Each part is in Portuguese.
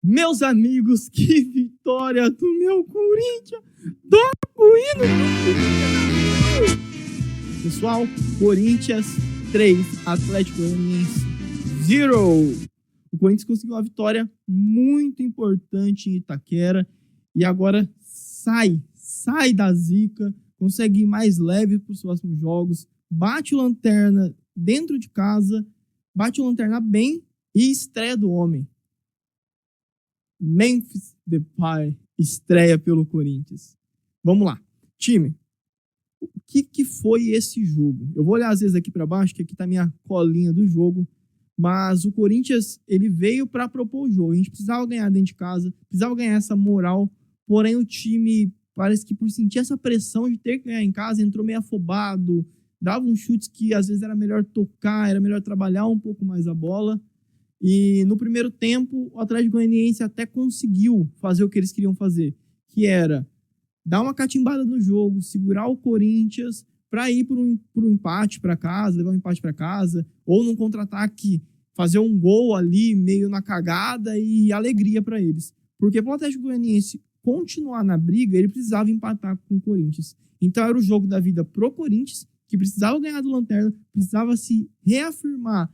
Meus amigos, que vitória do meu Corinthians! Do hino do Corinthians! Pessoal, Corinthians 3, Atlético Goianiense 0. O Corinthians conseguiu uma vitória muito importante em Itaquera e agora sai da zica, consegue ir mais leve para os próximos jogos, bate o Lanterna dentro de casa, bate o Lanterna bem e estreia do homem. Memphis Depay estreia pelo Corinthians. Vamos lá. Time, o que foi esse jogo? Eu vou olhar às vezes aqui para baixo, que aqui está a minha colinha do jogo, mas o Corinthians ele veio para propor o jogo. A gente precisava ganhar dentro de casa, precisava ganhar essa moral, porém o time parece que por sentir essa pressão de ter que ganhar em casa, entrou meio afobado, dava uns chutes que às vezes era melhor tocar, era melhor trabalhar um pouco mais a bola. E no primeiro tempo, o Atlético Goianiense até conseguiu fazer o que eles queriam fazer, que era dar uma catimbada no jogo, segurar o Corinthians para ir por um empate para casa, levar um empate para casa, ou num contra-ataque, fazer um gol ali meio na cagada e alegria para eles. Porque para o Atlético Goianiense continuar na briga, ele precisava empatar com o Corinthians. Então era o jogo da vida pro Corinthians, que precisava ganhar do Lanterna, precisava se reafirmar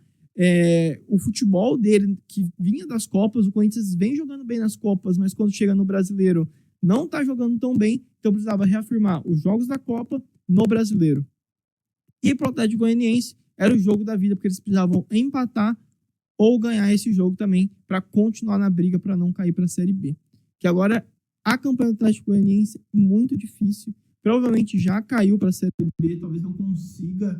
o futebol dele, que vinha das Copas. O Corinthians vem jogando bem nas Copas, mas quando chega no Brasileiro não tá jogando tão bem, então precisava reafirmar os jogos da Copa no Brasileiro. E pro Atlético Goianiense era o jogo da vida, porque eles precisavam empatar ou ganhar esse jogo também para continuar na briga para não cair para a Série B. Que agora a campanha do Atlético Goianiense é muito difícil, provavelmente já caiu para a Série B, talvez não consiga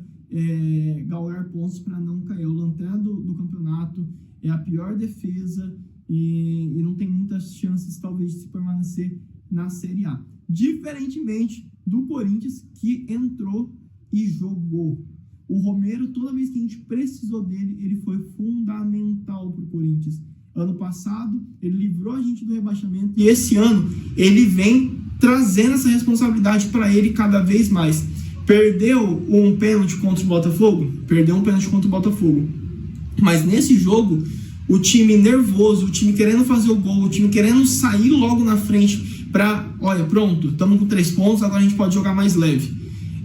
galgar pontos para não cair. O Lanterna do campeonato é a pior defesa e não tem muitas chances talvez de se permanecer na Série A. Diferentemente do Corinthians, que entrou e jogou. O Romero, toda vez que a gente precisou dele, ele foi fundamental para o Corinthians. Ano passado, ele livrou a gente do rebaixamento e esse ano ele vem trazendo essa responsabilidade para ele cada vez mais. Perdeu um pênalti contra o Botafogo? Perdeu um pênalti contra o Botafogo. Mas nesse jogo, o time nervoso, o time querendo fazer o gol, o time querendo sair logo na frente para, olha, pronto, estamos com 3 pontos, agora a gente pode jogar mais leve.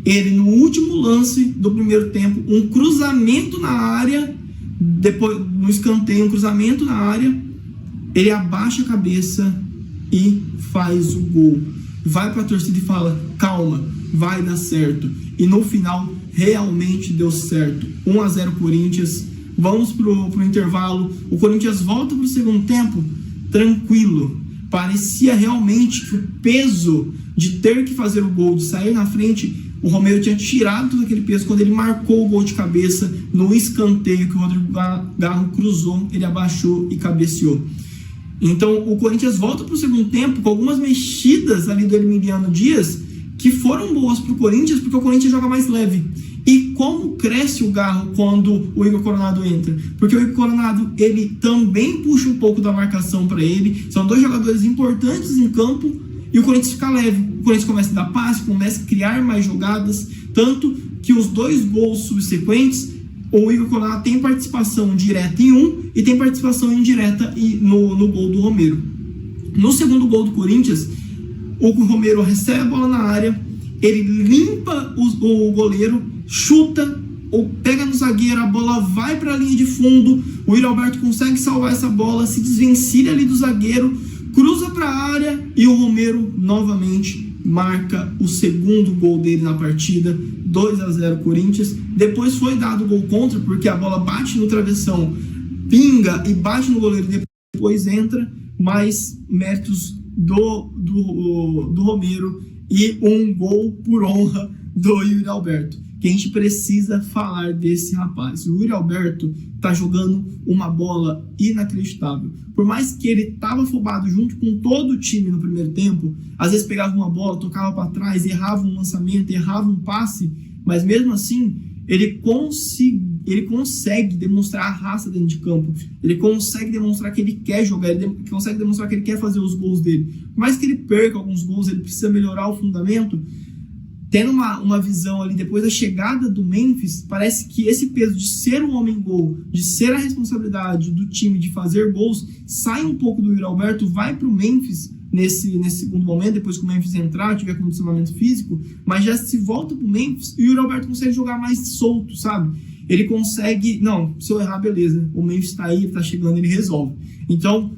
Ele, no último lance do primeiro tempo, um cruzamento na área, depois no escanteio, um cruzamento na área, ele abaixa a cabeça e faz o gol. Vai para a torcida e fala, calma, vai dar certo. E no final, realmente deu certo. 1-0 Corinthians. Vamos pro intervalo. O Corinthians volta pro segundo tempo tranquilo. Parecia realmente que o peso de ter que fazer o gol, de sair na frente, o Romero tinha tirado todo aquele peso quando ele marcou o gol de cabeça no escanteio que o Rodrigo Garro cruzou, ele abaixou e cabeceou. Então o Corinthians volta para o segundo tempo com algumas mexidas ali do Emiliano Dias que foram boas para o Corinthians, porque o Corinthians joga mais leve. E como cresce o Garro quando o Igor Coronado entra? Porque o Igor Coronado, ele também puxa um pouco da marcação para ele. São 2 jogadores importantes em campo e o Corinthians fica leve. O Corinthians começa a dar passe, começa a criar mais jogadas, tanto que os 2 gols subsequentes, o Igor Coronado tem participação direta em um e tem participação indireta no gol do Romero. No segundo gol do Corinthians, o Romero recebe a bola na área, ele limpa o goleiro, chuta ou pega no zagueiro, a bola vai para a linha de fundo, o Yuri Alberto consegue salvar essa bola, se desvencilha ali do zagueiro, cruza para a área e o Romero novamente marca o segundo gol dele na partida, 2-0 Corinthians. Depois foi dado o gol contra, porque a bola bate no travessão, pinga e bate no goleiro, depois entra, mais méritos do Romero e um gol por honra do Yuri Alberto, que a gente precisa falar desse rapaz. O Yuri Alberto tá jogando uma bola inacreditável. Por mais que ele tava afobado junto com todo o time no primeiro tempo, às vezes pegava uma bola, tocava para trás, errava um lançamento, errava um passe, mas mesmo assim ele consegue demonstrar a raça dentro de campo, ele consegue demonstrar que ele quer jogar, ele consegue demonstrar que ele quer fazer os gols dele. Por mais que ele perca alguns gols, ele precisa melhorar o fundamento. tendo uma visão ali, depois da chegada do Memphis, parece que esse peso de ser um homem-gol, de ser a responsabilidade do time de fazer gols, sai um pouco do Yuri Alberto, vai para o Memphis nesse segundo momento, depois que o Memphis entrar, tiver condicionamento físico, mas já se volta para o Memphis e o Yuri Alberto consegue jogar mais solto, sabe? Ele consegue, não, se eu errar, beleza, o Memphis está aí, está chegando, ele resolve. Então,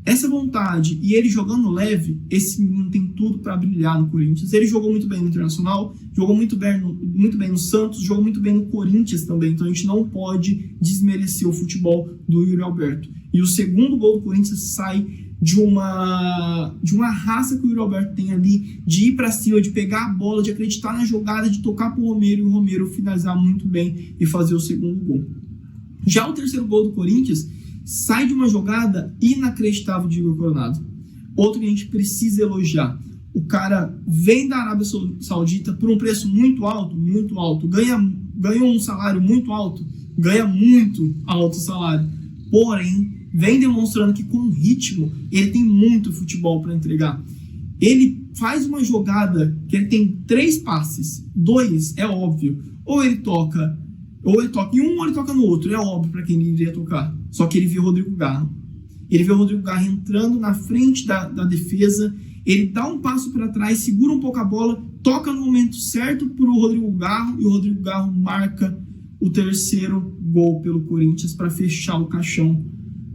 essa vontade e ele jogando leve, esse menino tem tudo para brilhar no Corinthians. Ele jogou muito bem no Internacional, jogou muito bem no Santos, jogou muito bem no Corinthians também. Então a gente não pode desmerecer o futebol do Yuri Alberto. E o segundo gol do Corinthians sai de uma raça que o Yuri Alberto tem ali, de ir para cima, de pegar a bola, de acreditar na jogada, de tocar para o Romero e o Romero finalizar muito bem e fazer o segundo gol. Já o terceiro gol do Corinthians sai de uma jogada inacreditável de Igor Coronado. Outro que a gente precisa elogiar. O cara vem da Arábia Saudita por um preço muito alto, ganhou um salário muito alto, ganha muito alto salário. Porém, vem demonstrando que com ritmo, ele tem muito futebol para entregar. Ele faz uma jogada que ele tem 3 passes, 2 é óbvio, ou ele toca em um ou ele toca no outro, é óbvio para quem ele iria tocar. Só que ele viu o Rodrigo Garro. Ele vê o Rodrigo Garro entrando na frente da defesa, ele dá um passo para trás, segura um pouco a bola, toca no momento certo para o Rodrigo Garro, e o Rodrigo Garro marca o terceiro gol pelo Corinthians para fechar o caixão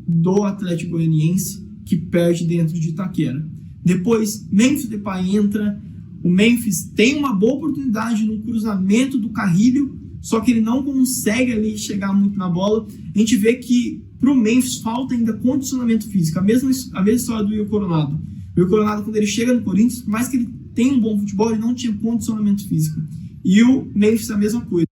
do Atlético Goianiense, que perde dentro de Itaquera. Depois, Memphis Depay entra, o Memphis tem uma boa oportunidade no cruzamento do Carrilho, só que ele não consegue ali chegar muito na bola. A gente vê que pro Memphis falta ainda condicionamento físico. A mesma história do Will Coronado. O Will Coronado, quando ele chega no Corinthians, por mais que ele tenha um bom futebol, ele não tinha condicionamento físico. E o Memphis é a mesma coisa.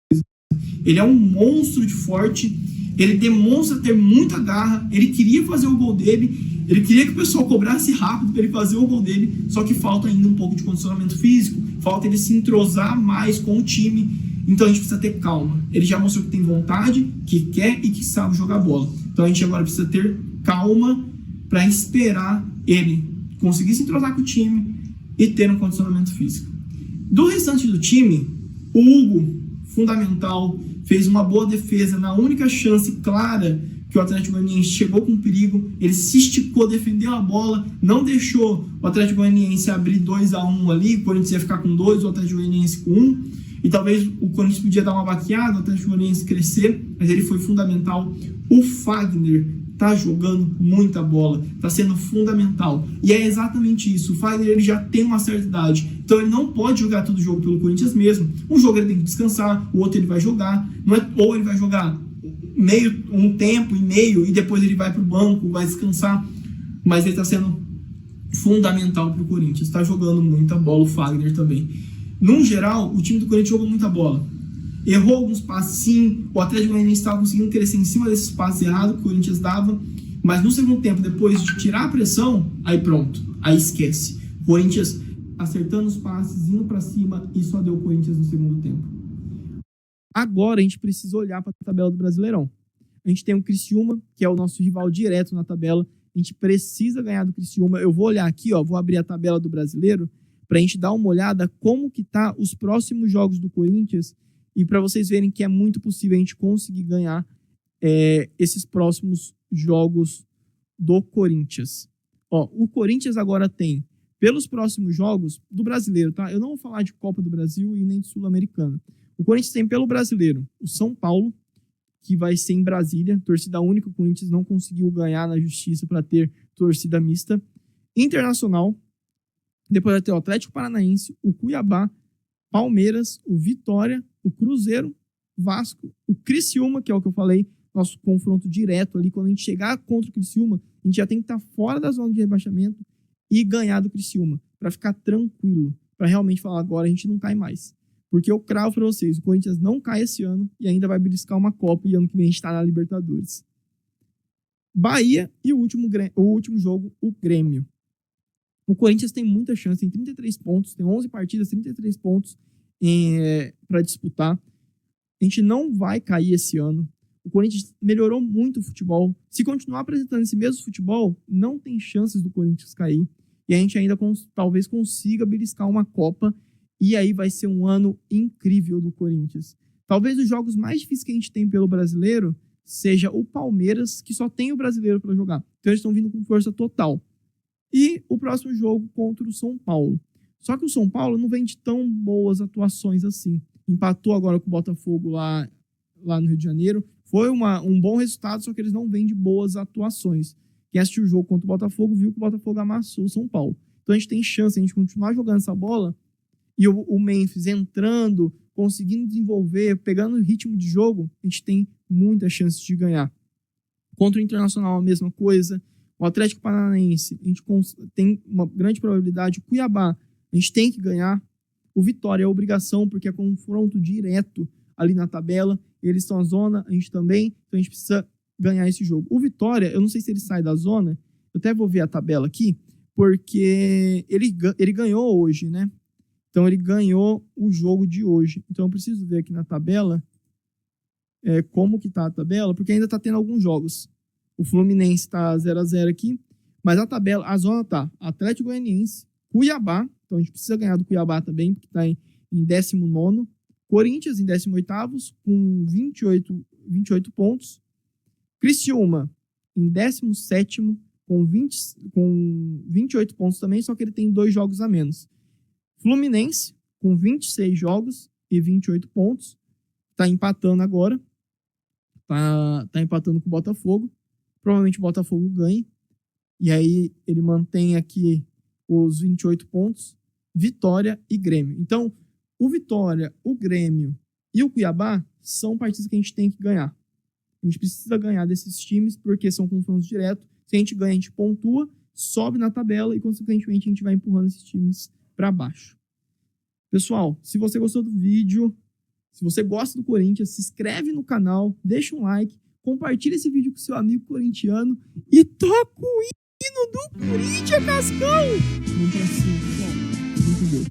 Ele é um monstro de forte, ele demonstra ter muita garra, ele queria fazer o gol dele, ele queria que o pessoal cobrasse rápido para ele fazer o gol dele, só que falta ainda um pouco de condicionamento físico, falta ele se entrosar mais com o time. Então a gente precisa ter calma. Ele já mostrou que tem vontade, que quer e que sabe jogar bola. Então a gente agora precisa ter calma para esperar ele conseguir se entrosar com o time e ter um condicionamento físico. Do restante do time, o Hugo, fundamental, fez uma boa defesa na única chance clara que o Atlético Goianiense chegou com perigo. Ele se esticou, defendeu a bola, não deixou o Atlético Goianiense abrir 2-1 ali, o Corinthians ia ficar com 2, o Atlético Goianiense com 1. E talvez o Corinthians podia dar uma baqueada, o Atlético Goianiense crescer, mas ele foi fundamental. O Fagner tá jogando muita bola, tá sendo fundamental. E é exatamente isso. O Fagner ele já tem uma certa idade, então ele não pode jogar todo o jogo pelo Corinthians mesmo. Um jogo ele tem que descansar, o outro ele vai jogar. Não é, ou ele vai jogar um tempo e meio e depois ele vai para o banco, vai descansar. Mas ele está sendo fundamental para o Corinthians. Está jogando muita bola o Fagner também. No geral, o time do Corinthians jogou muita bola. Errou alguns passes, sim. O Atlético Goianiense estava conseguindo crescer em cima desses passes errados que o Corinthians dava. Mas no segundo tempo, depois de tirar a pressão, aí pronto. Aí esquece. O Corinthians acertando os passes, indo para cima, e só deu o Corinthians no segundo tempo. Agora a gente precisa olhar para a tabela do Brasileirão. A gente tem o Criciúma, que é o nosso rival direto na tabela. A gente precisa ganhar do Criciúma. Eu vou olhar aqui, vou abrir a tabela do Brasileiro para a gente dar uma olhada como que tá os próximos jogos do Corinthians e para vocês verem que é muito possível a gente conseguir ganhar esses próximos jogos do Corinthians. O Corinthians agora tem, pelos próximos jogos do Brasileiro, tá? Eu não vou falar de Copa do Brasil e nem de Sul-Americana. O Corinthians tem pelo Brasileiro o São Paulo, que vai ser em Brasília, torcida única. O Corinthians não conseguiu ganhar na justiça para ter torcida mista. Internacional, depois vai ter o Atlético Paranaense, o Cuiabá, Palmeiras, o Vitória, o Cruzeiro, Vasco, o Criciúma, que é o que eu falei, nosso confronto direto ali. Quando a gente chegar contra o Criciúma, a gente já tem que estar fora da zona de rebaixamento e ganhar do Criciúma, para ficar tranquilo, para realmente falar agora a gente não cai mais. Porque eu cravo para vocês, o Corinthians não cai esse ano e ainda vai beliscar uma Copa e ano que vem a gente está na Libertadores. Bahia e o último jogo, o Grêmio. O Corinthians tem muita chance, tem 33 pontos, tem 11 partidas, 33 pontos para disputar. A gente não vai cair esse ano. O Corinthians melhorou muito o futebol. Se continuar apresentando esse mesmo futebol, não tem chances do Corinthians cair. E a gente ainda talvez consiga beliscar uma Copa E aí vai ser um ano incrível do Corinthians. Talvez os jogos mais difíceis que a gente tem pelo brasileiro seja o Palmeiras, que só tem o brasileiro para jogar. Então eles estão vindo com força total. E o próximo jogo contra o São Paulo. Só que o São Paulo não vem de tão boas atuações assim. Empatou agora com o Botafogo lá no Rio de Janeiro. Foi um bom resultado, só que eles não vêm de boas atuações. Quem assistiu o jogo contra o Botafogo viu que o Botafogo amassou o São Paulo. Então a gente tem chance de a gente continuar jogando essa bola e o Memphis entrando, conseguindo desenvolver, pegando o ritmo de jogo, a gente tem muita chance de ganhar. Contra o Internacional a mesma coisa. O Atlético Paranaense, a gente tem uma grande probabilidade. O Cuiabá, a gente tem que ganhar. O Vitória é obrigação, porque é confronto direto ali na tabela. Eles estão na zona, a gente também. Então a gente precisa ganhar esse jogo. O Vitória, eu não sei se ele sai da zona. Eu até vou ver a tabela aqui, porque ele ganhou hoje, né? Então ele ganhou o jogo de hoje. Então eu preciso ver aqui na tabela como que tá a tabela, porque ainda tá tendo alguns jogos. O Fluminense tá 0-0 aqui, mas a zona tá Atlético Goianiense, Cuiabá, então a gente precisa ganhar do Cuiabá também, porque tá em 19º, Corinthians em 18º, com 28 pontos, Criciúma em 17º, com 28 pontos também, só que ele tem 2 jogos a menos. Fluminense, com 26 jogos e 28 pontos, tá empatando agora, tá empatando com o Botafogo. Provavelmente o Botafogo ganhe. E aí ele mantém aqui os 28 pontos. Vitória e Grêmio. Então, o Vitória, o Grêmio e o Cuiabá são partidas que a gente tem que ganhar. A gente precisa ganhar desses times porque são confrontos diretos. Se a gente ganha, a gente pontua, sobe na tabela e, consequentemente, a gente vai empurrando esses times para baixo. Pessoal, se você gostou do vídeo, se você gosta do Corinthians, se inscreve no canal, deixa um like, compartilha esse vídeo com seu amigo corintiano e toca o hino do Corinthians, Cascão! Vamos pra cima, pessoal. Muito bom.